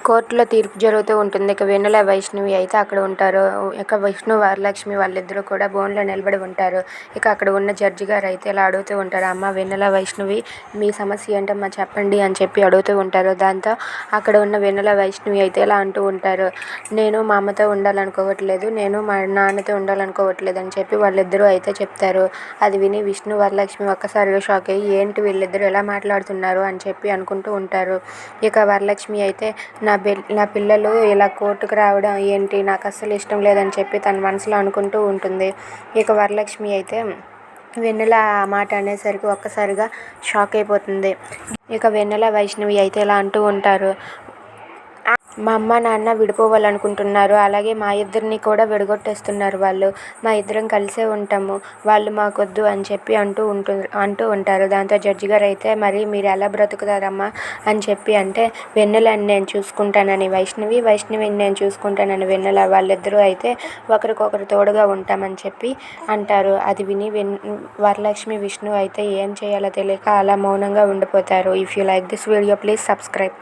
కోర్టులో తీర్పు జరుగుతూ ఉంటుంది. ఇక వెన్నెల, వైష్ణవి అయితే అక్కడ ఉంటారు. ఇక విష్ణు, వరలక్ష్మి వాళ్ళిద్దరూ కూడా బోన్లో నిలబడి ఉంటారు. ఇక అక్కడ ఉన్న జడ్జి గారు అయితే ఇలా అడుగుతూ ఉంటారు, అమ్మ వెన్నెల, వైష్ణవి మీ సమస్య ఏంటమ్మా చెప్పండి అని చెప్పి అడుగుతూ ఉంటారు. దాంతో అక్కడ ఉన్న వెన్నెల, వైష్ణవి అయితే ఇలా అంటూ ఉంటారు, నేను మా అమ్మతో ఉండాలనుకోవట్లేదు, నేను మా నాన్నతో ఉండాలనుకోవట్లేదు అని చెప్పి వాళ్ళిద్దరూ అయితే చెప్తారు. అది విని విష్ణు, వరలక్ష్మి ఒక్కసారిగా షాక్ అయ్యి ఏంటి వీళ్ళిద్దరూ ఎలా మాట్లాడుతున్నారు అని చెప్పి అనుకుంటూ ఉంటారు. ఇక వరలక్ష్మి అయితే నా పిల్లలు ఇలా కోర్టుకు రావడం ఏంటి, నాకు అస్సలు ఇష్టం లేదని చెప్పి తన మనసులో అనుకుంటూ ఉంటుంది. ఇక వరలక్ష్మి అయితే వెన్నెల ఆ మాట అనేసరికి ఒక్కసారిగా షాక్ అయిపోతుంది. ఇక వెన్నెల, వైష్ణవి అయితే ఇలా అంటూ ఉంటారు, మా అమ్మ నాన్న విడిపోవాలనుకుంటున్నారు, అలాగే మా ఇద్దరిని కూడా విడగొట్టేస్తున్నారు వాళ్ళు, మా ఇద్దరం కలిసే ఉంటాము, వాళ్ళు మాకొద్దు అని చెప్పి అంటూ ఉంటారు. దాంతో జడ్జి గారు అయితే మరి మీరు ఎలా బ్రతుకుతారమ్మా అని చెప్పి అంటే, వెన్నెలని నేను చూసుకుంటానని వైష్ణవి, వైష్ణవిని నేను చూసుకుంటానని వెన్నెల, వాళ్ళిద్దరూ అయితే ఒకరికొకరు తోడుగా ఉంటామని చెప్పి అంటారు. అది విని వరలక్ష్మి, విష్ణు అయితే ఏం చేయాలో తెలియక అలా మౌనంగా ఉండిపోతారు. If you like this video please subscribe.